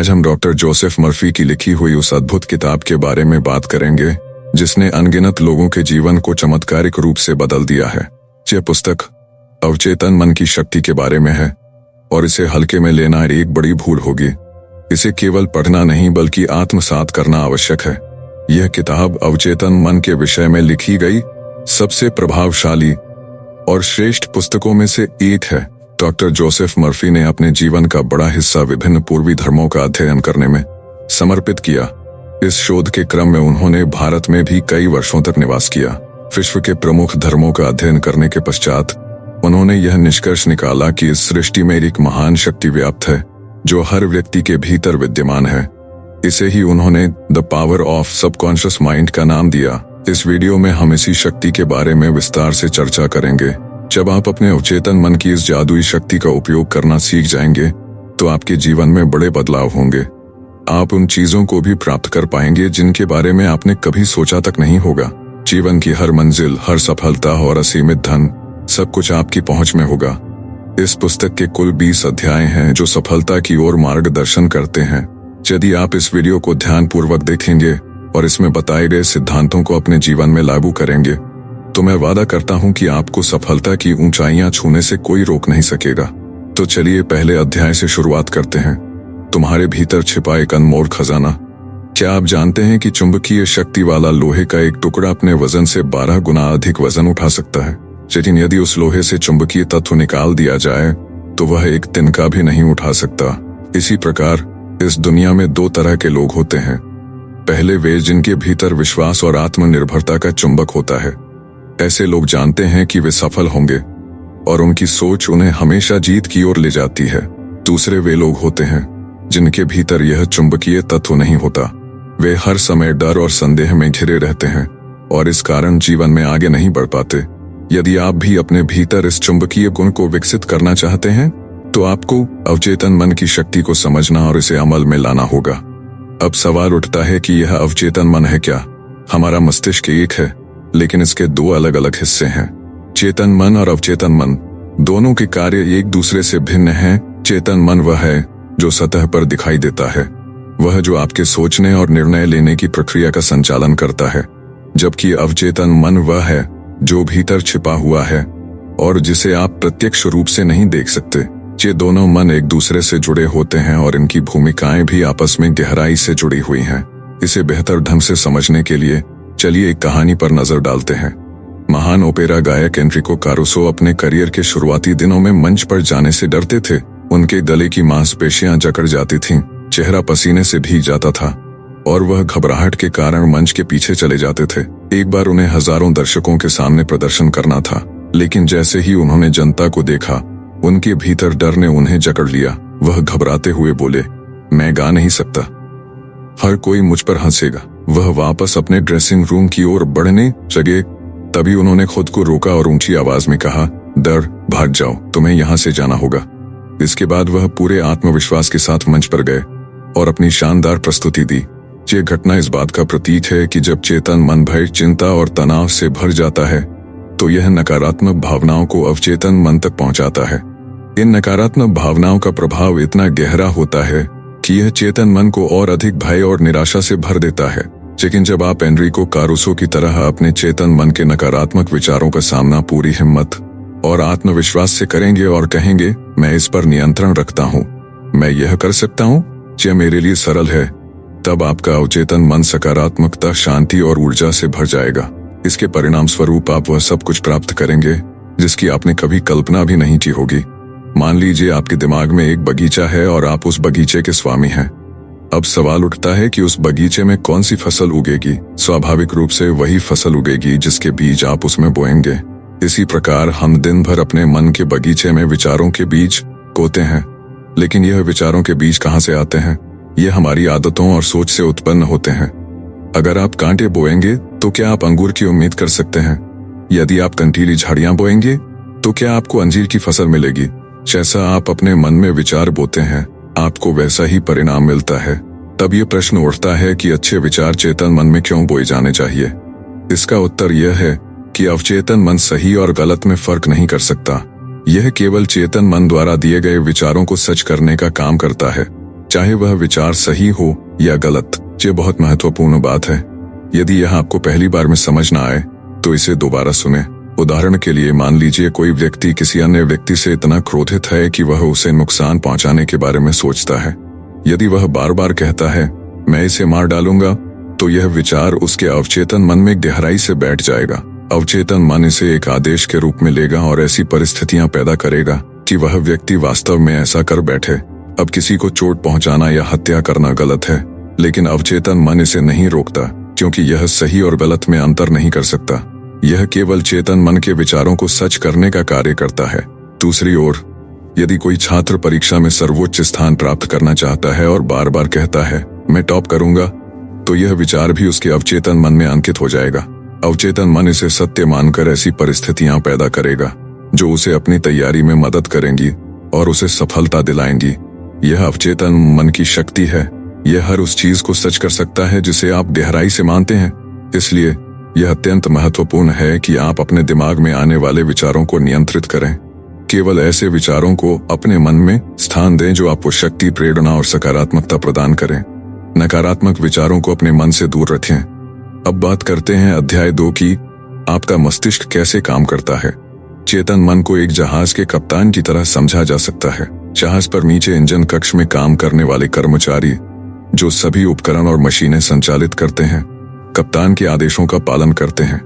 आज हम doctor Joseph Murphy की लिखी हुई उस अद्भुत किताब के बारे में बात करेंगे जिसने अनगिनत लोगों के जीवन को चमत्कारिक रूप से बदल दिया है। यह पुस्तक अवचेतन मन की शक्ति के बारे में है और इसे हल्के में लेना एक बड़ी भूल होगी। इसे केवल पढ़ना नहीं बल्कि आत्मसात करना आवश्यक है। यह किताब अवचेतन मन के विषय में लिखी गई सबसे प्रभावशाली और श्रेष्ठ पुस्तकों में से एक है। डॉक्टर जोसेफ मर्फी ने अपने जीवन का बड़ा हिस्सा विभिन्न पूर्वी धर्मों का अध्ययन करने में समर्पित किया। इस शोध के क्रम में उन्होंने भारत में भी कई वर्षों तक निवास किया। विश्व के प्रमुख धर्मों का अध्ययन करने के पश्चात उन्होंने यह निष्कर्ष निकाला कि इस सृष्टि में एक महान शक्ति व्याप्त है जो हर व्यक्ति के भीतर विद्यमान है। इसे ही उन्होंने the power of subconscious mind का नाम दिया। इस वीडियो में हम इसी शक्ति के बारे में विस्तार से चर्चा करेंगे। जब आप अपने अवचेतन मन की इस जादुई शक्ति का उपयोग करना सीख जाएंगे तो आपके जीवन में बड़े बदलाव होंगे। आप उन चीजों को भी प्राप्त कर पाएंगे जिनके बारे में आपने कभी सोचा तक नहीं होगा। जीवन की हर मंजिल, हर सफलता और असीमित धन, सब कुछ आपकी पहुंच में होगा। इस पुस्तक के कुल 20 अध्याय हैं जो सफलता की ओर मार्गदर्शन करते हैं। यदि आप इस वीडियो को ध्यानपूर्वक देखेंगे और इसमें बताए गए सिद्धांतों को अपने जीवन में लागू करेंगे तो मैं वादा करता हूं कि आपको सफलता की ऊंचाइयां छूने से कोई रोक नहीं सकेगा। तो चलिए पहले अध्याय से शुरुआत करते हैं। तुम्हारे भीतर छिपा एक अनमोल खजाना। क्या आप जानते हैं कि चुंबकीय शक्ति वाला लोहे का एक टुकड़ा अपने वजन से 12 गुना अधिक वजन उठा सकता है, लेकिन यदि उस लोहे से चुंबकीय तत्व निकाल दिया जाए तो वह एक तिनका भी नहीं उठा सकता। इसी प्रकार इस दुनिया में 2 तरह के लोग होते हैं। पहले वे जिनके भीतर विश्वास और आत्मनिर्भरता का चुंबक होता है। ऐसे लोग जानते हैं कि वे सफल होंगे और उनकी सोच उन्हें हमेशा जीत की ओर ले जाती है। दूसरे वे लोग होते हैं जिनके भीतर यह चुंबकीय तत्व नहीं होता। वे हर समय डर और संदेह में घिरे रहते हैं और इस कारण जीवन में आगे नहीं बढ़ पाते। यदि आप भी अपने भीतर इस चुंबकीय गुण को विकसित करना चाहते हैं तो आपको अवचेतन मन की शक्ति को समझना और इसे अमल में लाना होगा। अब सवाल उठता है कि यह अवचेतन मन है क्या? हमारा मस्तिष्क एक है लेकिन इसके 2 अलग अलग हिस्से हैं। चेतन मन और अवचेतन मन दोनों के कार्य एक दूसरे से भिन्न हैं। चेतन मन वह है जो सतह पर दिखाई देता है, वह जो आपके सोचने और निर्णय लेने की प्रक्रिया का संचालन करता है, जबकि अवचेतन मन वह है जो भीतर छिपा हुआ है और जिसे आप प्रत्यक्ष रूप से नहीं देख सकते। ये दोनों मन एक दूसरे से जुड़े होते हैं और इनकी भूमिकाएं भी आपस में गहराई से जुड़ी हुई हैं। इसे बेहतर ढंग से समझने के लिए चलिए एक कहानी पर नजर डालते हैं। महान ओपेरा गायक एनरिको कारुसो अपने करियर के शुरुआती दिनों में मंच पर जाने से डरते थे। उनके गले की मांसपेशियां जकड़ जाती थीं, चेहरा पसीने से भीग जाता था और वह घबराहट के कारण मंच के पीछे चले जाते थे। एक बार उन्हें हजारों दर्शकों के सामने प्रदर्शन करना था, लेकिन जैसे ही उन्होंने जनता को देखा उनके भीतर डर ने उन्हें जकड़ लिया। वह घबराते हुए बोले, मैं गा नहीं सकता, हर कोई मुझ पर हंसेगा। वह वापस अपने ड्रेसिंग रूम की ओर बढ़ने लगे। तभी उन्होंने खुद को रोका और ऊंची आवाज में कहा, डर, भाग जाओ, तुम्हें यहां से जाना होगा। इसके बाद वह पूरे आत्मविश्वास के साथ मंच पर गए और अपनी शानदार प्रस्तुति दी। ये घटना इस बात का प्रतीक है कि जब चेतन मन भय, चिंता और तनाव से भर जाता है तो यह नकारात्मक भावनाओं को अवचेतन मन तक पहुंचाता है। इन नकारात्मक भावनाओं का प्रभाव इतना गहरा होता है कि यह चेतन मन को और अधिक भय और निराशा से भर देता है। लेकिन जब आप एनरिको कारुसो की तरह अपने चेतन मन के नकारात्मक विचारों का सामना पूरी हिम्मत और आत्मविश्वास से करेंगे और कहेंगे, मैं इस पर नियंत्रण रखता हूँ, मैं यह कर सकता हूँ, यह मेरे लिए सरल है, तब आपका अवचेतन मन सकारात्मकता, शांति और ऊर्जा से भर जाएगा। इसके परिणाम स्वरूप आप वह सब कुछ प्राप्त करेंगे जिसकी आपने कभी कल्पना भी नहीं की होगी। मान लीजिए आपके दिमाग में एक बगीचा है और आप उस बगीचे के स्वामी हैं। अब सवाल उठता है कि उस बगीचे में कौन सी फसल उगेगी? स्वाभाविक रूप से वही फसल उगेगी जिसके बीज आप उसमें बोएंगे। इसी प्रकार हम दिन भर अपने मन के बगीचे में विचारों के बीज बोते हैं, लेकिन यह विचारों के बीज कहाँ से आते हैं? यह हमारी आदतों और सोच से उत्पन्न होते हैं। अगर आप कांटे बोएंगे तो क्या आप अंगूर की उम्मीद कर सकते हैं? यदि आप कंटीली झाड़ियां बोएंगे तो क्या आपको अंजीर की फसल मिलेगी? जैसा आप अपने मन में विचार बोते हैं आपको वैसा ही परिणाम मिलता है। तब ये प्रश्न उठता है कि अच्छे विचार चेतन मन में क्यों बोए जाने चाहिए? इसका उत्तर यह है कि अवचेतन मन सही और गलत में फर्क नहीं कर सकता। यह केवल चेतन मन द्वारा दिए गए विचारों को सच करने का काम करता है। चाहे वह विचार सही हो या गलत। ये बहुत महत्वपूर्ण बात है। यदि यह आपको पहली बार में समझ ना आए तो इसे दोबारा सुने। उदाहरण के लिए मान लीजिए कोई व्यक्ति किसी अन्य व्यक्ति से इतना क्रोधित है कि वह उसे नुकसान पहुंचाने के बारे में सोचता है। यदि वह बार बार कहता है मैं इसे मार डालूंगा, तो यह विचार उसके अवचेतन मन में गहराई से बैठ जाएगा। अवचेतन मन इसे एक आदेश के रूप में लेगा और ऐसी परिस्थितियां पैदा करेगा कि वह व्यक्ति वास्तव में ऐसा कर बैठे। अब किसी को चोट पहुंचाना या हत्या करना गलत है, लेकिन अवचेतन मन इसे नहीं रोकता, क्योंकि यह सही और गलत में अंतर नहीं कर सकता। यह केवल चेतन मन के विचारों को सच करने का कार्य करता है। दूसरी ओर, यदि कोई छात्र परीक्षा में सर्वोच्च स्थान प्राप्त करना चाहता है और बार बार कहता है मैं टॉप करूंगा, तो यह विचार भी उसके अवचेतन मन में अंकित हो जाएगा। अवचेतन मन इसे सत्य मानकर ऐसी परिस्थितियां पैदा करेगा जो उसे अपनी तैयारी में मदद करेंगी और उसे सफलता दिलाएंगी। यह अवचेतन मन की शक्ति है। यह हर उस चीज को सच कर सकता है जिसे आप गहराई से मानते हैं। इसलिए यह अत्यंत महत्वपूर्ण है कि आप अपने दिमाग में आने वाले विचारों को नियंत्रित करें। केवल ऐसे विचारों को अपने मन में स्थान दें जो आपको शक्ति, प्रेरणा और सकारात्मकता प्रदान करें। नकारात्मक विचारों को अपने मन से दूर रखें। अब बात करते हैं अध्याय 2 की, आपका मस्तिष्क कैसे काम करता है। चेतन मन को एक जहाज के कप्तान की तरह समझा जा सकता है। जहाज पर नीचे इंजन कक्ष में काम करने वाले कर्मचारी, जो सभी उपकरण और मशीनें संचालित करते हैं, कप्तान के आदेशों का पालन करते हैं।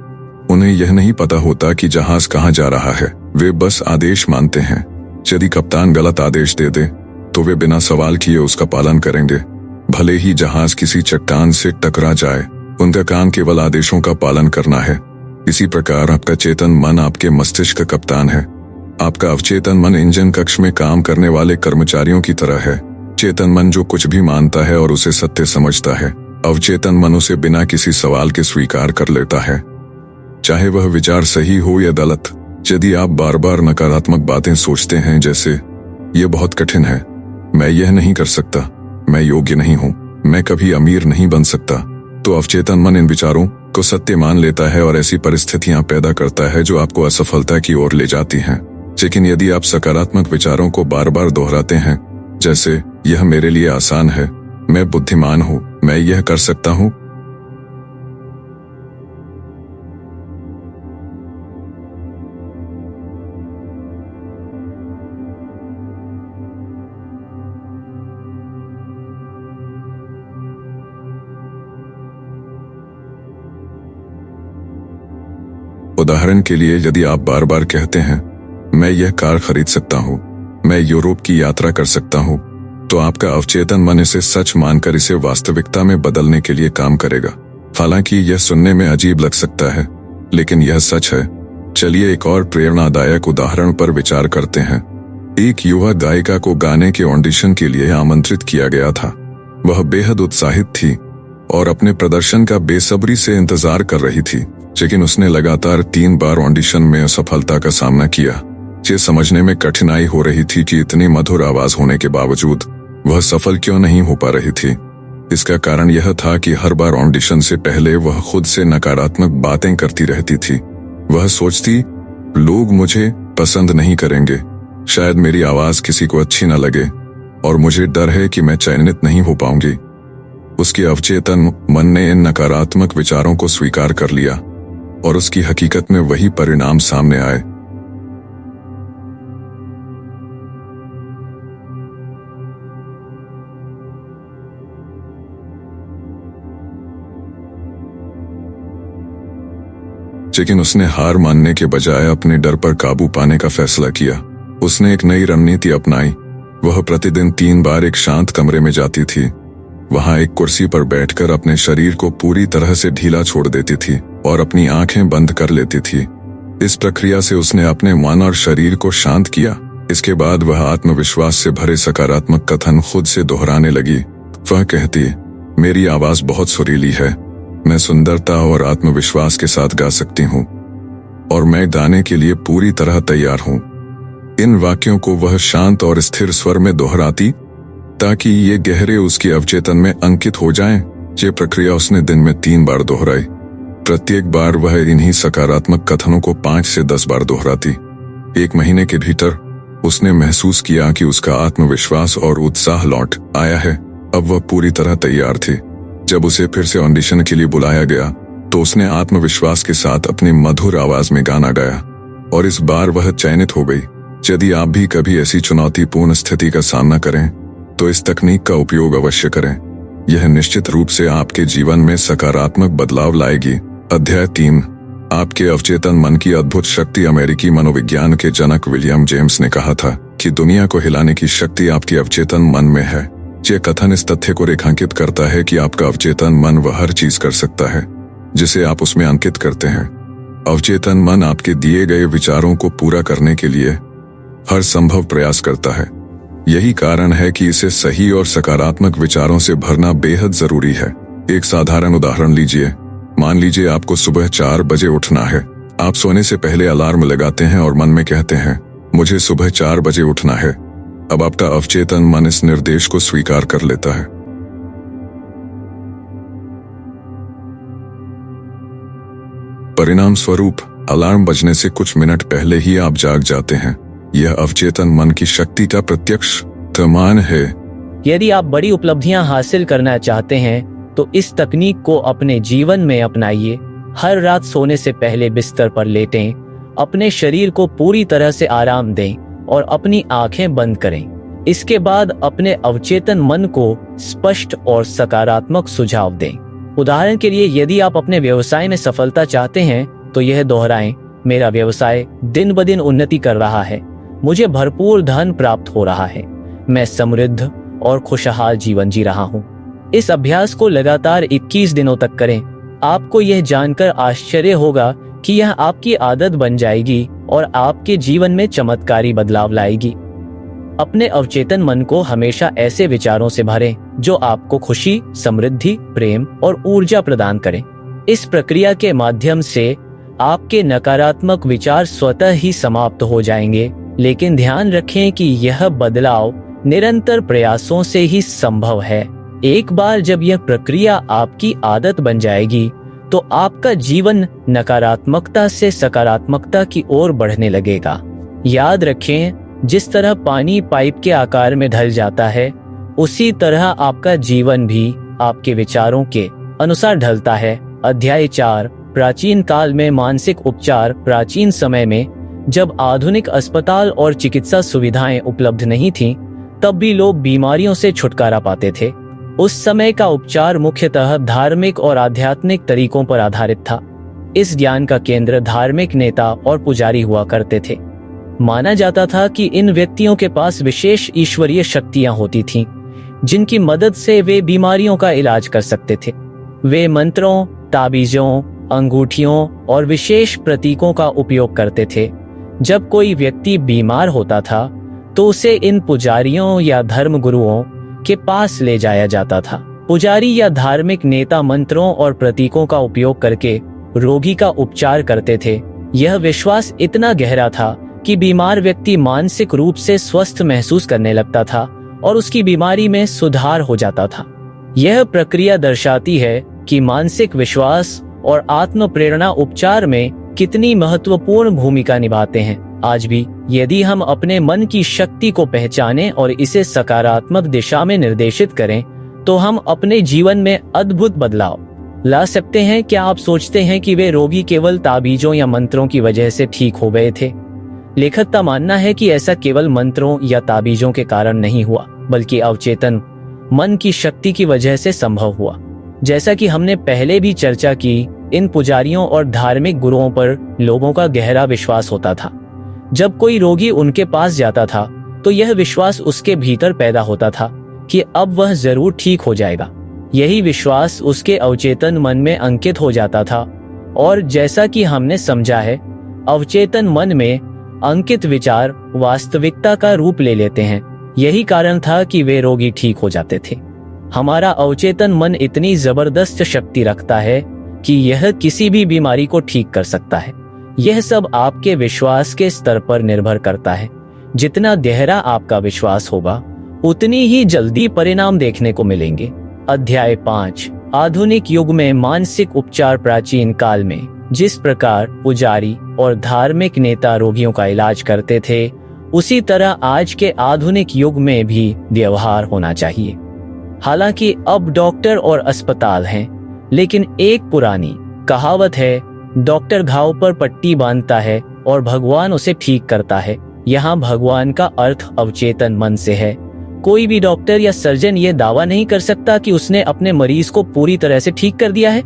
उन्हें यह नहीं पता होता कि जहाज कहाँ जा रहा है, वे बस आदेश मानते हैं। यदि कप्तान गलत आदेश दे दे तो वे बिना सवाल किए उसका पालन करेंगे, भले ही जहाज किसी चट्टान से टकरा जाए। उनका काम केवल आदेशों का पालन करना है। इसी प्रकार आपका चेतन मन आपके मस्तिष्क का कप्तान है। आपका अवचेतन मन इंजन कक्ष में काम करने वाले कर्मचारियों की तरह है। चेतन मन जो कुछ भी मानता है और उसे सत्य समझता है, अवचेतन मन उसे बिना किसी सवाल के स्वीकार कर लेता है, चाहे वह विचार सही हो या गलत। यदि आप बार बार नकारात्मक बातें सोचते हैं, जैसे यह बहुत कठिन है, मैं यह नहीं कर सकता, मैं योग्य नहीं हूं, मैं कभी अमीर नहीं बन सकता, तो अवचेतन मन इन विचारों को सत्य मान लेता है और ऐसी परिस्थितियां पैदा करता है जो आपको असफलता की ओर ले जाती हैं। लेकिन यदि आप सकारात्मक विचारों को बार बार दोहराते हैं, जैसे यह मेरे लिए आसान है, मैं बुद्धिमान हूं, मैं यह कर सकता हूं, उदाहरण के लिए यदि आप बार बार कहते हैं मैं यह कार खरीद सकता हूं, मैं यूरोप की यात्रा कर सकता हूं, तो आपका अवचेतन मन इसे सच मानकर इसे वास्तविकता में बदलने के लिए काम करेगा। हालांकि यह सुनने में अजीब लग सकता है, लेकिन यह सच है। चलिए एक और प्रेरणादायक उदाहरण पर विचार करते हैं। एक युवा गायिका को गाने के ऑडिशन के लिए आमंत्रित किया गया था। वह बेहद उत्साहित थी और अपने प्रदर्शन का बेसब्री से इंतजार कर रही थी, लेकिन उसने लगातार 3 बार ऑडिशन में असफलता का सामना किया। ये समझने में कठिनाई हो रही थी कि इतनी मधुर आवाज होने के बावजूद वह सफल क्यों नहीं हो पा रही थी। इसका कारण यह था कि हर बार ऑडिशन से पहले वह खुद से नकारात्मक बातें करती रहती थी। वह सोचती, लोग मुझे पसंद नहीं करेंगे, शायद मेरी आवाज किसी को अच्छी न लगे, और मुझे डर है कि मैं चयनित नहीं हो पाऊंगी। उसके अवचेतन मन ने इन नकारात्मक विचारों को स्वीकार कर लिया और उसकी हकीकत में वही परिणाम सामने आए। लेकिन उसने हार मानने के बजाय अपने डर पर काबू पाने का फैसला किया। उसने एक नई रणनीति अपनाई। वह प्रतिदिन 3 बार एक शांत कमरे में जाती थी। वहां एक कुर्सी पर बैठकर अपने शरीर को पूरी तरह से ढीला छोड़ देती थी और अपनी आंखें बंद कर लेती थी। इस प्रक्रिया से उसने अपने मन और शरीर को शांत किया। इसके बाद वह आत्मविश्वास से भरे सकारात्मक कथन खुद से दोहराने लगी। वह कहती, मेरी आवाज बहुत सुरीली है, मैं सुंदरता और आत्मविश्वास के साथ गा सकती हूँ और मैं गाने के लिए पूरी तरह तैयार हूँ। इन वाक्यों को वह शांत और स्थिर स्वर में दोहराती ताकि ये गहरे उसके अवचेतन में अंकित हो जाएं। ये प्रक्रिया उसने दिन में 3 बार दोहराई। प्रत्येक बार वह इन्हीं सकारात्मक कथनों को 5 से 10 बार दोहराती। 1 महीने के भीतर उसने महसूस किया कि उसका आत्मविश्वास और उत्साह लौट आया है। अब वह पूरी तरह तैयार थी। जब उसे फिर से ऑडिशन के लिए बुलाया गया तो उसने आत्मविश्वास के साथ अपनी मधुर आवाज में गाना गाया और इस बार वह चयनित हो गई। यदि आप भी कभी ऐसी चुनौतीपूर्ण स्थिति का सामना करें तो इस तकनीक का उपयोग अवश्य करें। यह निश्चित रूप से आपके जीवन में सकारात्मक बदलाव लाएगी। अध्याय 3, आपके अवचेतन मन की अद्भुत शक्ति। अमेरिकी मनोविज्ञान के जनक विलियम जेम्स ने कहा था कि दुनिया को हिलाने की शक्ति आपके अवचेतन मन में है। यह कथन इस तथ्य को रेखांकित करता है कि आपका अवचेतन मन वह हर चीज कर सकता है जिसे आप उसमें अंकित करते हैं। अवचेतन मन आपके दिए गए विचारों को पूरा करने के लिए हर संभव प्रयास करता है। यही कारण है कि इसे सही और सकारात्मक विचारों से भरना बेहद जरूरी है। एक साधारण उदाहरण लीजिए। मान लीजिए आपको सुबह 4 बजे उठना है। आप सोने से पहले अलार्म लगाते हैं और मन में कहते हैं, मुझे सुबह 4 बजे उठना है। अब आपका अवचेतन मन इस निर्देश को स्वीकार कर लेता है। परिणाम स्वरूप अलार्म बजने से कुछ मिनट पहले ही आप जाग जाते हैं। यह अवचेतन मन की शक्ति का प्रत्यक्ष प्रमाण है। यदि आप बड़ी उपलब्धियां हासिल करना चाहते हैं तो इस तकनीक को अपने जीवन में अपनाइए। हर रात सोने से पहले बिस्तर पर लेटें, अपने शरीर को पूरी तरह से आराम दें और अपनी आंखें बंद करें। इसके बाद अपने अवचेतन मन को स्पष्ट और सकारात्मक सुझाव दें। उदाहरण के लिए, यदि आप अपने व्यवसाय में सफलता चाहते हैं तो यह दोहराएं, मेरा व्यवसाय दिन ब दिन उन्नति कर रहा है, मुझे भरपूर धन प्राप्त हो रहा है, मैं समृद्ध और खुशहाल जीवन जी रहा हूँ। इस अभ्यास को लगातार 21 दिनों तक करें। आपको यह जानकर आश्चर्य होगा कि यह आपकी आदत बन जाएगी और आपके जीवन में चमत्कारी बदलाव लाएगी। अपने अवचेतन मन को हमेशा ऐसे विचारों से भरें जो आपको खुशी, समृद्धि, प्रेम और ऊर्जा प्रदान करें। इस प्रक्रिया के माध्यम से आपके नकारात्मक विचार स्वतः ही समाप्त हो जाएंगे, लेकिन ध्यान रखें कि यह बदलाव निरंतर प्रयासों से ही संभव है। एक बार जब यह प्रक्रिया आपकी आदत बन जाएगी तो आपका जीवन नकारात्मकता से सकारात्मकता की ओर बढ़ने लगेगा। याद रखें, जिस तरह पानी पाइप के आकार में ढल जाता है, उसी तरह आपका जीवन भी आपके विचारों के अनुसार ढलता है। अध्याय 4, प्राचीन काल में मानसिक उपचार। प्राचीन समय में जब आधुनिक अस्पताल और चिकित्सा सुविधाएं उपलब्ध नहीं थीं, तब भी लोग बीमारियों से छुटकारा पाते थे। उस समय का उपचार मुख्यतः धार्मिक और आध्यात्मिक तरीकों पर आधारित था। इस ज्ञान का केंद्र धार्मिक नेता और पुजारी हुआ करते थे। माना जाता था कि इन व्यक्तियों के पास विशेष ईश्वरीय शक्तियां होती थीं, जिनकी मदद से वे बीमारियों का इलाज कर सकते थे। वे मंत्रों, ताबीजों, अंगूठियों और विशेष प्रतीकों का उपयोग करते थे। जब कोई व्यक्ति बीमार होता था तो उसे इन पुजारियों या धर्म गुरुओं के पास ले जाया जाता था। पुजारी या धार्मिक नेता मंत्रों और प्रतीकों का उपयोग करके रोगी का उपचार करते थे। यह विश्वास इतना गहरा था कि बीमार व्यक्ति मानसिक रूप से स्वस्थ महसूस करने लगता था और उसकी बीमारी में सुधार हो जाता था। यह प्रक्रिया दर्शाती है कि मानसिक विश्वास और आत्म प्रेरणा उपचार में कितनी महत्वपूर्ण भूमिका निभाते हैं। आज भी यदि हम अपने मन की शक्ति को पहचानें और इसे सकारात्मक दिशा में निर्देशित करें तो हम अपने जीवन में अद्भुत बदलाव ला सकते हैं। क्या आप सोचते हैं कि वे रोगी केवल ताबीजों या मंत्रों की वजह से ठीक हो गए थे? लेखक का मानना है कि ऐसा केवल मंत्रों या ताबीजों के कारण नहीं हुआ, बल्कि अवचेतन मन की शक्ति की वजह से संभव हुआ। जैसा कि हमने पहले भी चर्चा की, इन पुजारियों और धार्मिक गुरुओं पर लोगों का गहरा विश्वास होता था। जब कोई रोगी उनके पास जाता था तो यह विश्वास उसके भीतर पैदा होता था कि अब वह जरूर ठीक हो जाएगा। यही विश्वास उसके अवचेतन मन में अंकित हो जाता था और जैसा कि हमने समझा है, अवचेतन मन में अंकित विचार वास्तविकता का रूप ले लेते हैं। यही कारण था कि वे रोगी ठीक हो जाते थे। हमारा अवचेतन मन इतनी जबरदस्त शक्ति रखता है कि यह किसी भी बीमारी को ठीक कर सकता है। यह सब आपके विश्वास के स्तर पर निर्भर करता है। जितना गहरा आपका विश्वास होगा, उतनी ही जल्दी परिणाम देखने को मिलेंगे। अध्याय 5, आधुनिक युग में मानसिक उपचार। प्राचीन काल में जिस प्रकार पुजारी और धार्मिक नेता रोगियों का इलाज करते थे, उसी तरह आज के आधुनिक युग में भी व्यवहार होना चाहिए। हालांकि अब डॉक्टर और अस्पताल हैं, लेकिन एक पुरानी कहावत है, डॉक्टर घाव पर पट्टी बांधता है और भगवान उसे ठीक करता है। यहाँ भगवान का अर्थ अवचेतन मन से है। कोई भी डॉक्टर या सर्जन ये दावा नहीं कर सकता कि उसने अपने मरीज को पूरी तरह से ठीक कर दिया है।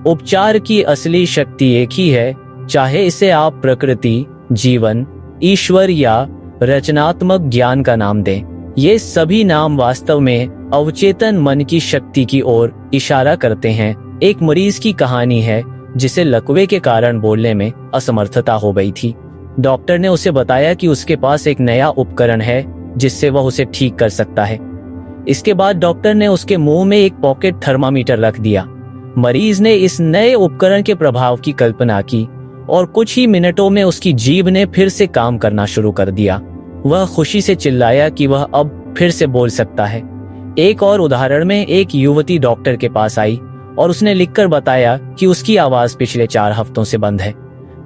उपचार की असली शक्ति एक ही है, चाहे इसे आप प्रकृति, जीवन, ईश्वर या रचनात्मक ज्ञान का नाम दें। ये सभी नाम वास्तव में अवचेतन मन की शक्ति की ओर इशारा करते हैं। एक मरीज की कहानी है जिसे लकवे के कारण बोलने में असमर्थता हो गई थी। डॉक्टर ने उसे बताया कि उसके पास एक नया उपकरण है जिससे वह उसे ठीक कर सकता है। इसके बाद डॉक्टर ने उसके मुंह में एक पॉकेट थर्मामीटर रख दिया। मरीज ने इस नए उपकरण के प्रभाव की कल्पना की और कुछ ही मिनटों में उसकी जीभ ने फिर से काम करना शुरू कर दिया। वह खुशी से चिल्लाया कि वह अब फिर से बोल सकता है। एक और उदाहरण में एक युवती डॉक्टर के पास आई और उसने लिखकर बताया कि उसकी आवाज पिछले 4 हफ्तों से बंद है।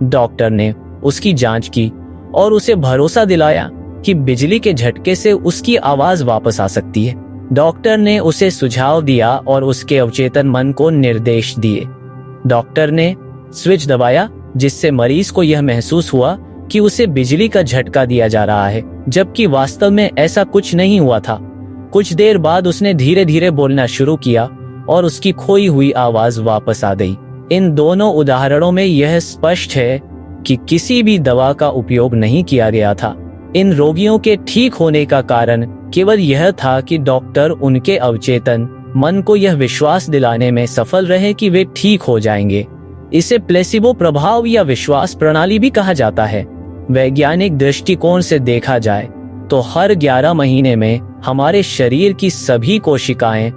डॉक्टर ने उसकी जांच की और उसे भरोसा दिलाया कि बिजली के झटके से उसकी आवाज वापस आ सकती है। डॉक्टर ने उसे सुझाव दिया और उसके अवचेतन मन को निर्देश दिए। डॉक्टर ने स्विच दबाया जिससे मरीज को यह महसूस हुआ कि उसे बिजली का झटका दिया जा रहा है, जबकि वास्तव में ऐसा कुछ नहीं हुआ था। कुछ देर बाद उसने धीरे धीरे बोलना शुरू किया और उसकी खोई हुई आवाज वापस आ गई। इन दोनों उदाहरणों में यह स्पष्ट है कि किसी भी दवा का उपयोग नहीं किया गया था। इन रोगियों के ठीक होने का कारण केवल यह था कि डॉक्टर उनके अवचेतन मन को यह विश्वास दिलाने में सफल रहे कि वे ठीक हो जाएंगे। इसे प्लेसिबो प्रभाव या विश्वास प्रणाली भी कहा जाता है। वैज्ञानिक दृष्टिकोण से देखा जाए तो हर 11 महीने में हमारे शरीर की सभी कोशिकाएं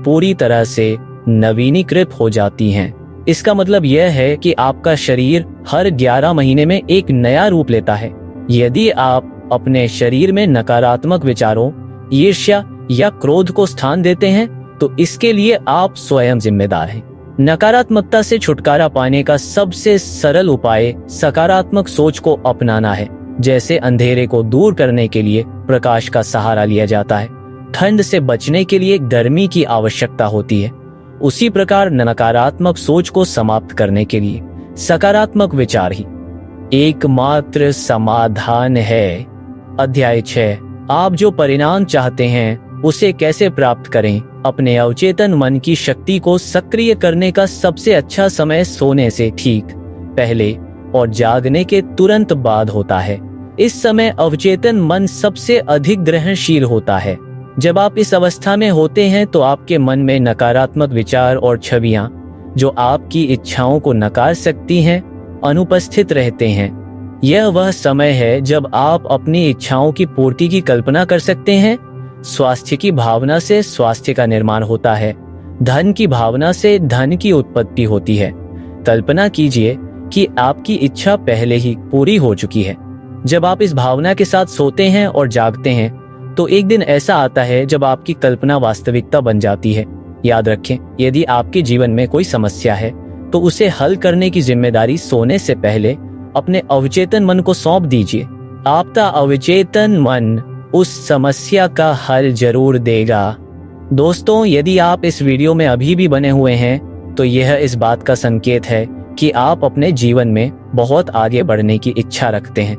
पूरी तरह से नवीनीकृत हो जाती हैं। इसका मतलब यह है कि आपका शरीर हर 11 महीने में एक नया रूप लेता है। यदि आप अपने शरीर में नकारात्मक विचारों, ईर्ष्या या क्रोध को स्थान देते हैं तो इसके लिए आप स्वयं जिम्मेदार हैं। नकारात्मकता से छुटकारा पाने का सबसे सरल उपाय सकारात्मक सोच को अपनाना है। जैसे अंधेरे को दूर करने के लिए प्रकाश का सहारा लिया जाता है, ठंड से बचने के लिए गर्मी की आवश्यकता होती है, उसी प्रकार नकारात्मक सोच को समाप्त करने के लिए सकारात्मक विचार ही एकमात्र समाधान है। अध्याय 6, आप जो परिणाम चाहते हैं उसे कैसे प्राप्त करें। अपने अवचेतन मन की शक्ति को सक्रिय करने का सबसे अच्छा समय सोने से ठीक पहले और जागने के तुरंत बाद होता है। इस समय अवचेतन मन सबसे अधिक ग्रहणशील होता है। जब आप इस अवस्था में होते हैं तो आपके मन में नकारात्मक विचार और छवियां जो आपकी इच्छाओं को नकार सकती हैं, अनुपस्थित रहते हैं। यह वह समय है जब आप अपनी इच्छाओं की पूर्ति की कल्पना कर सकते हैं। स्वास्थ्य की भावना से स्वास्थ्य का निर्माण होता है, धन की भावना से धन की उत्पत्ति होती है। कल्पना कीजिए कि आपकी इच्छा पहले ही पूरी हो चुकी है। जब आप इस भावना के साथ सोते हैं और जागते हैं तो एक दिन ऐसा आता है जब आपकी कल्पना वास्तविकता बन जाती है। याद रखें, यदि आपके जीवन में कोई समस्या है तो उसे हल करने की जिम्मेदारी सोने से पहले अपने अवचेतन मन को सौंप दीजिए। आपका अवचेतन मन उस समस्या का हल जरूर देगा। दोस्तों, यदि आप इस वीडियो में अभी भी बने हुए हैं तो यह इस बात का संकेत है कि आप अपने जीवन में बहुत आगे बढ़ने की इच्छा रखते हैं।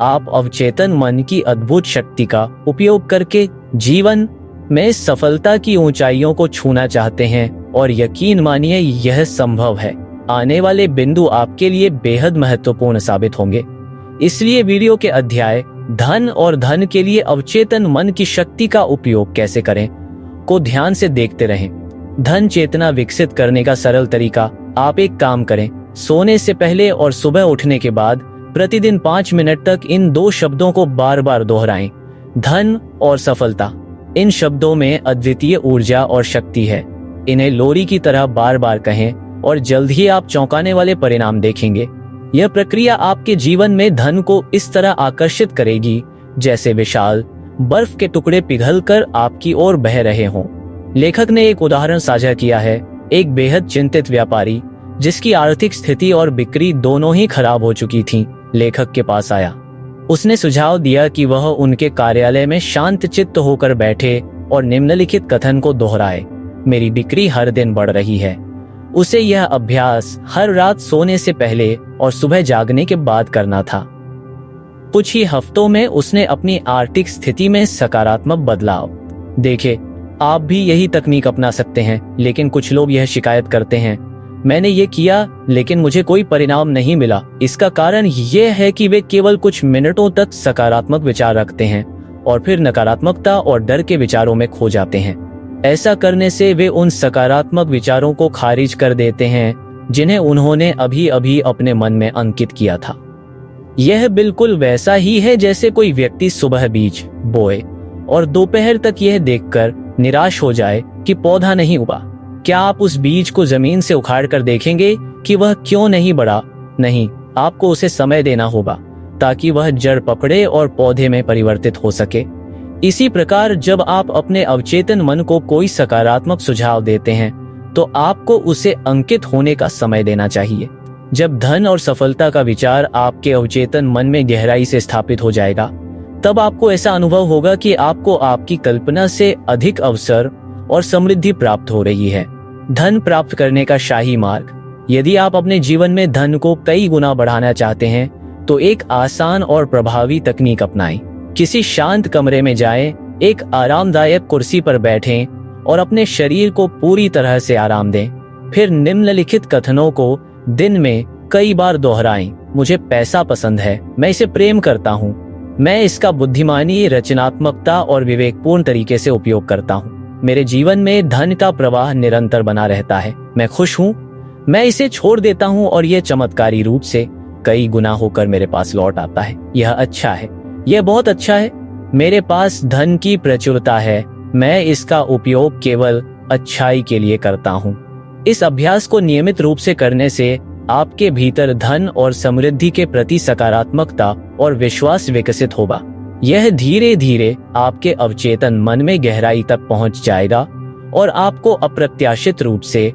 आप अवचेतन मन की अद्भुत शक्ति का उपयोग करके जीवन में सफलता की ऊंचाइयों को छूना चाहते हैं और यकीन मानिए यह संभव है। आने वाले बिंदु आपके लिए बेहद महत्वपूर्ण साबित होंगे। इसलिए वीडियो के अध्याय धन और धन के लिए अवचेतन मन की शक्ति का उपयोग कैसे करें को ध्यान से देखते रहें। धन चेतना विकसित करने का सरल तरीका, आप एक काम करें, सोने से पहले और सुबह उठने के बाद प्रतिदिन 5 मिनट तक इन 2 शब्दों को बार बार दोहराएं, धन और सफलता। इन शब्दों में अद्वितीय ऊर्जा और शक्ति है। इन्हें लोरी की तरह बार बार कहें और जल्द ही आप चौंकाने वाले परिणाम देखेंगे। यह प्रक्रिया आपके जीवन में धन को इस तरह आकर्षित करेगी जैसे विशाल बर्फ के टुकड़े पिघलकर आपकी ओर बह रहे हों। लेखक ने एक उदाहरण साझा किया है। एक बेहद चिंतित व्यापारी जिसकी आर्थिक स्थिति और बिक्री दोनों ही खराब हो चुकी थी, लेखक के पास आया। उसने सुझाव दिया कि वह उनके कार्यालय में शांत चित्त होकर बैठे और निम्नलिखित कथन को दोहराए, मेरी बिक्री हर दिन बढ़ रही है। उसे यह अभ्यास हर रात सोने से पहले और सुबह जागने के बाद करना था। कुछ ही हफ्तों में उसने अपनी आर्थिक स्थिति में सकारात्मक बदलाव देखे। आप भी यही तकनीक अपना सकते हैं, लेकिन कुछ लोग यह शिकायत करते हैं, मैंने ये किया लेकिन मुझे कोई परिणाम नहीं मिला। इसका कारण यह है कि वे केवल कुछ मिनटों तक सकारात्मक विचार रखते हैं और फिर नकारात्मकता और डर के विचारों में खो जाते हैं। ऐसा करने से वे उन सकारात्मक विचारों को खारिज कर देते हैं जिन्हें उन्होंने अभी अभी अपने मन में अंकित किया था। यह बिल्कुल वैसा ही है जैसे कोई व्यक्ति सुबह बीज बोए और दोपहर तक यह देखकर निराश हो जाए कि पौधा नहीं उगा। क्या आप उस बीज को जमीन से उखाड़ कर देखेंगे कि वह क्यों नहीं बढ़ा? नहीं, आपको उसे समय देना होगा ताकि वह जड़ पकड़े और पौधे में परिवर्तित हो सके। इसी प्रकार जब आप अपने अवचेतन मन को कोई सकारात्मक सुझाव देते हैं तो आपको उसे अंकित होने का समय देना चाहिए। जब धन और सफलता का विचार आपके अवचेतन मन में गहराई से स्थापित हो जाएगा, तब आपको ऐसा अनुभव होगा कि आपको आपकी कल्पना से अधिक अवसर और समृद्धि प्राप्त हो रही है। धन प्राप्त करने का शाही मार्ग। यदि आप अपने जीवन में धन को कई गुना बढ़ाना चाहते हैं तो एक आसान और प्रभावी तकनीक अपनाएं। किसी शांत कमरे में जाएं, एक आरामदायक कुर्सी पर बैठें और अपने शरीर को पूरी तरह से आराम दें। फिर निम्नलिखित कथनों को दिन में कई बार दोहराएं। मुझे पैसा पसंद है, मैं इसे प्रेम करता हूँ, मैं इसका बुद्धिमानी, रचनात्मकता और विवेकपूर्ण तरीके से उपयोग करता हूँ। मेरे जीवन में धन का प्रवाह निरंतर बना रहता है। मैं खुश हूँ, मैं इसे छोड़ देता हूँ और यह चमत्कारी रूप से कई गुना होकर मेरे पास लौट आता है। यह अच्छा है, यह बहुत अच्छा है। मेरे पास धन की प्रचुरता है, मैं इसका उपयोग केवल अच्छाई के लिए करता हूँ। इस अभ्यास को नियमित रूप से करने से आपके भीतर धन और समृद्धि के प्रति सकारात्मकता और विश्वास विकसित होगा। यह धीरे धीरे आपके अवचेतन मन में गहराई तक पहुंच जाएगा और आपको अप्रत्याशित रूप से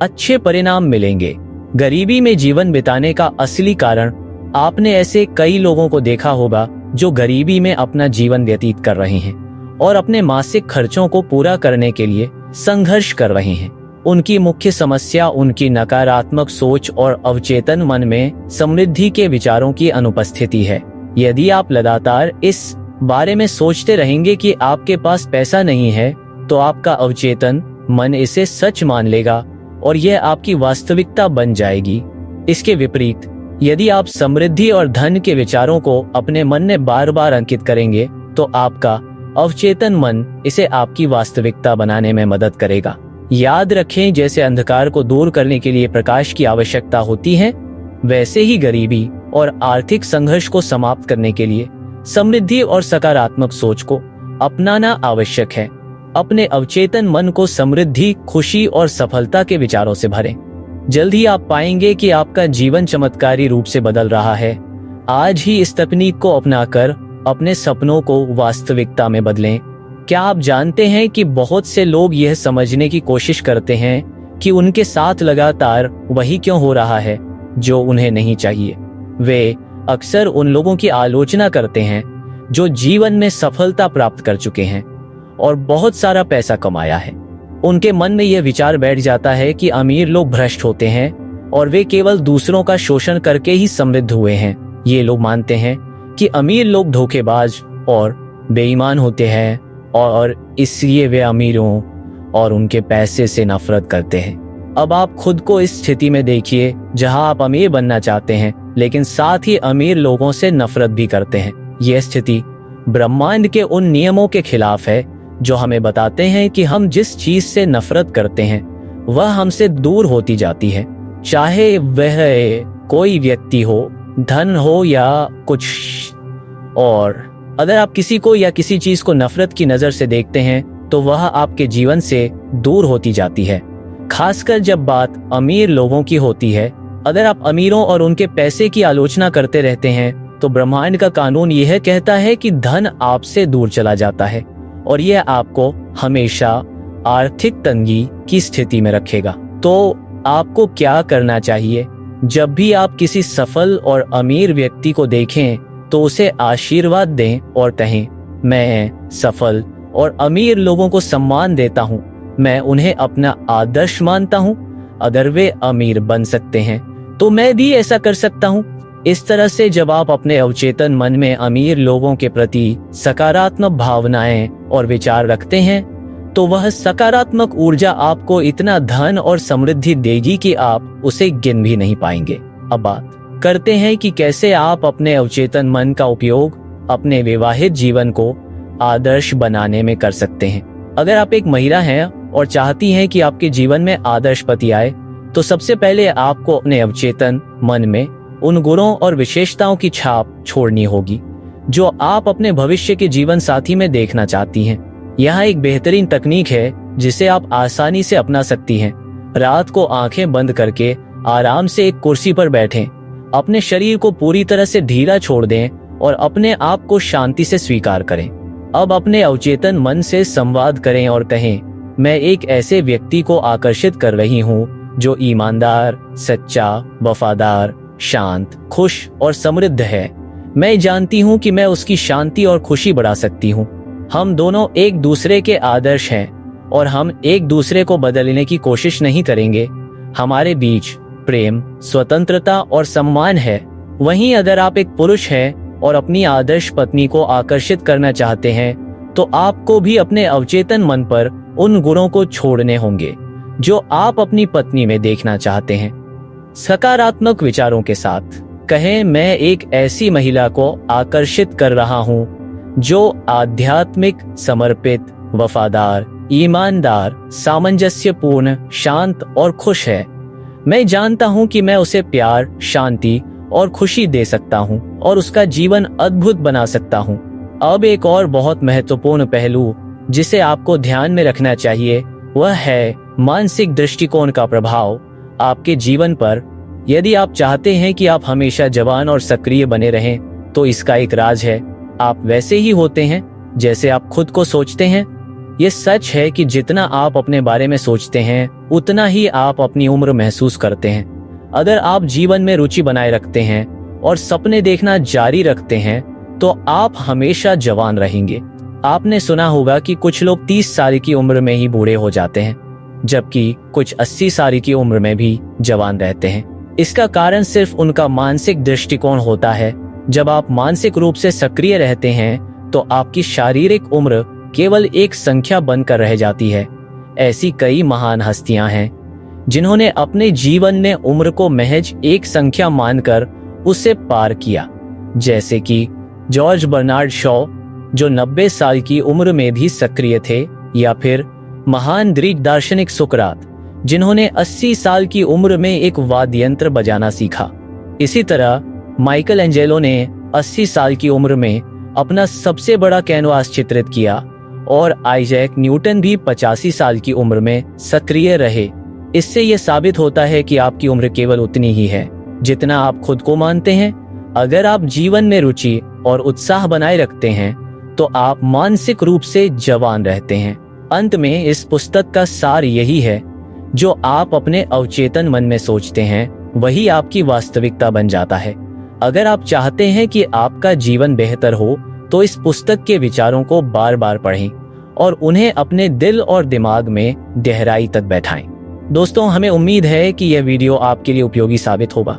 अच्छे परिणाम मिलेंगे। गरीबी में जीवन बिताने का असली कारण, आपने ऐसे कई लोगों को देखा होगा जो गरीबी में अपना जीवन व्यतीत कर रहे हैं और अपने मासिक खर्चों को पूरा करने के लिए संघर्ष कर रहे हैं। उनकी मुख्य समस्या उनकी नकारात्मक सोच और अवचेतन मन में समृद्धि के विचारों की अनुपस्थिति है। यदि आप लगातार इस बारे में सोचते रहेंगे कि आपके पास पैसा नहीं है, तो आपका अवचेतन मन इसे सच मान लेगा और यह आपकी वास्तविकता बन जाएगी। इसके विपरीत, यदि आप समृद्धि और धन के विचारों को अपने मन में बार बार अंकित करेंगे, तो आपका अवचेतन मन इसे आपकी वास्तविकता बनाने में मदद करेगा। याद रखें, जैसे अंधकार को दूर करने के लिए प्रकाश की आवश्यकता होती है, वैसे ही गरीबी और आर्थिक संघर्ष को समाप्त करने के लिए समृद्धि और सकारात्मक सोच को अपनाना आवश्यक है। अपने अवचेतन मन को समृद्धि, खुशी और सफलता के विचारों से भरें। जल्द ही आप पाएंगे कि आपका जीवन चमत्कारी रूप से बदल रहा है। आज ही इस तकनीक को अपनाकर अपने सपनों को वास्तविकता में बदलें। क्या आप जानते हैं कि बहुत से लोग यह समझने की कोशिश करते हैं कि उनके साथ लगातार वही क्यों हो रहा है जो उन्हें नहीं चाहिए। वे अक्सर उन लोगों की आलोचना करते हैं जो जीवन में सफलता प्राप्त कर चुके हैं और बहुत सारा पैसा कमाया है। उनके मन में यह विचार बैठ जाता है कि अमीर लोग भ्रष्ट होते हैं और वे केवल दूसरों का शोषण करके ही समृद्ध हुए हैं। ये लोग मानते हैं कि अमीर लोग धोखेबाज और बेईमान होते हैं और इसलिए वे अमीरों और उनके पैसे से नफरत करते हैं। अब आप खुद को इस स्थिति में देखिए जहां आप अमीर बनना चाहते हैं लेकिन साथ ही अमीर लोगों से नफरत भी करते हैं। यह स्थिति ब्रह्मांड के उन नियमों के खिलाफ है जो हमें बताते हैं कि हम जिस चीज से नफरत करते हैं वह हमसे दूर होती जाती है, चाहे वह कोई व्यक्ति हो, धन हो या कुछ और। अगर आप किसी को या किसी चीज को नफरत की नजर से देखते हैं तो वह आपके जीवन से दूर होती जाती है, खासकर जब बात अमीर लोगों की होती है। अगर आप अमीरों और उनके पैसे की आलोचना करते रहते हैं तो ब्रह्मांड का कानून यह कहता है कि धन आपसे दूर चला जाता है और यह आपको हमेशा आर्थिक तंगी की स्थिति में रखेगा। तो आपको क्या करना चाहिए? जब भी आप किसी सफल और अमीर व्यक्ति को देखें तो उसे आशीर्वाद दें और कहें, मैं सफल और अमीर लोगों को सम्मान देता हूँ, मैं उन्हें अपना आदर्श मानता हूँ। अगर वे अमीर बन सकते हैं तो मैं भी ऐसा कर सकता हूँ। इस तरह से जब आप अपने अवचेतन मन में अमीर लोगों के प्रति सकारात्मक भावनाएं और विचार रखते हैं तो वह सकारात्मक ऊर्जा आपको इतना धन और समृद्धि देगी कि आप उसे गिन भी नहीं पाएंगे। अब बात करते हैं कि कैसे आप अपने अवचेतन मन का उपयोग अपने विवाहित जीवन को आदर्श बनाने में कर सकते हैं। अगर आप एक महिला हैं और चाहती हैं कि आपके जीवन में आदर्श पति आए तो सबसे पहले आपको अपने अवचेतन मन में उन गुणों और विशेषताओं की छाप छोड़नी होगी जो आप अपने भविष्य के जीवन साथी में देखना चाहती हैं। यह एक बेहतरीन तकनीक है जिसे आप आसानी से अपना सकती हैं। रात को आंखें बंद करके आराम से एक कुर्सी पर बैठें, अपने शरीर को पूरी तरह से ढीला छोड़ दें और अपने आप को शांति से स्वीकार करें। अब अपने अवचेतन मन से संवाद करें और कहें, मैं एक ऐसे व्यक्ति को आकर्षित कर रही हूँ जो ईमानदार, सच्चा, वफादार, शांत, खुश और समृद्ध है। मैं जानती हूँ कि मैं उसकी शांति और खुशी बढ़ा सकती हूँ। हम दोनों एक दूसरे के आदर्श हैं और हम एक दूसरे को बदलने की कोशिश नहीं करेंगे। हमारे बीच प्रेम, स्वतंत्रता और सम्मान है। वहीं अगर आप एक पुरुष हैं और अपनी आदर्श पत्नी को आकर्षित करना चाहते हैं तो आपको भी अपने अवचेतन मन पर उन गुणों को छोड़ने होंगे जो आप अपनी पत्नी में देखना चाहते हैं। सकारात्मक विचारों के साथ कहें, मैं एक ऐसी महिला को आकर्षित कर रहा हूँ जो आध्यात्मिक, समर्पित, वफादार, ईमानदार, सामंजस्यपूर्ण, शांत और खुश है। मैं जानता हूँ कि मैं उसे प्यार, शांति और खुशी दे सकता हूँ और उसका जीवन अद्भुत बना सकता हूँ। अब एक और बहुत महत्वपूर्ण पहलू जिसे आपको ध्यान में रखना चाहिए वह है मानसिक दृष्टिकोण का प्रभाव आपके जीवन पर। यदि आप चाहते हैं कि आप हमेशा जवान और सक्रिय बने रहें तो इसका एक राज है, आप वैसे ही होते हैं जैसे आप खुद को सोचते हैं। ये सच है कि जितना आप अपने बारे में सोचते हैं उतना ही आप अपनी उम्र महसूस करते हैं। अगर आप जीवन में रुचि बनाए रखते हैं और सपने देखना जारी रखते हैं तो आप हमेशा जवान रहेंगे। आपने सुना होगा कि कुछ लोग 30 साल की उम्र में ही बूढ़े हो जाते हैं जबकि कुछ 80 साल की उम्र में भी जवान रहते हैं। इसका कारण सिर्फ उनका मानसिक दृष्टिकोण होता है। जब आप मानसिक रूप से सक्रिय रहते हैं तो आपकी शारीरिक उम्र केवल एक संख्या बनकर रह जाती है। ऐसी कई महान हस्तियां हैं जिन्होंने अपने जीवन में उम्र को महज एक संख्या मानकर उसे पार किया, जैसे कि जॉर्ज बर्नार्ड शॉ जो 90 साल की उम्र में भी सक्रिय थे, या फिर महान ग्रीक दार्शनिक सुकरात जिन्होंने 80 साल की उम्र में एक वाद्य यंत्र बजाना सीखा। इसी तरह माइकल एंजेलो ने 80 साल की उम्र में अपना सबसे बड़ा कैनवास चित्रित किया और आइजैक न्यूटन भी 85 साल की उम्र में सक्रिय रहे। इससे यह साबित होता है कि आपकी उम्र केवल उतनी ही है जितना आप खुद को मानते हैं। अगर आप जीवन में रुचि और उत्साह बनाए रखते हैं तो आप मानसिक रूप से जवान रहते हैं। अंत में इस पुस्तक का सार यही है, जो आप अपने अवचेतन मन में सोचते हैं वही आपकी वास्तविकता बन जाता है। अगर आप चाहते हैं कि आपका जीवन बेहतर हो तो इस पुस्तक के विचारों को बार बार पढ़ें और उन्हें अपने दिल और दिमाग में गहराई तक बैठाएं। दोस्तों, हमें उम्मीद है कि यह वीडियो आपके लिए उपयोगी साबित होगा।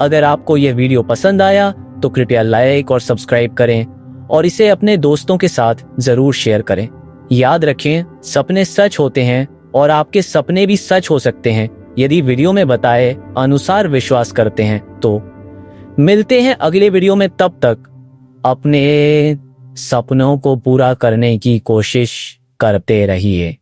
अगर आपको यह वीडियो पसंद आया तो कृपया लाइक और सब्सक्राइब करें और इसे अपने दोस्तों के साथ जरूर शेयर करें। याद रखें, सपने सच होते हैं और आपके सपने भी सच हो सकते हैं यदि वीडियो में बताए अनुसार विश्वास करते हैं। तो मिलते हैं अगले वीडियो में, तब तक अपने सपनों को पूरा करने की कोशिश करते रहिए।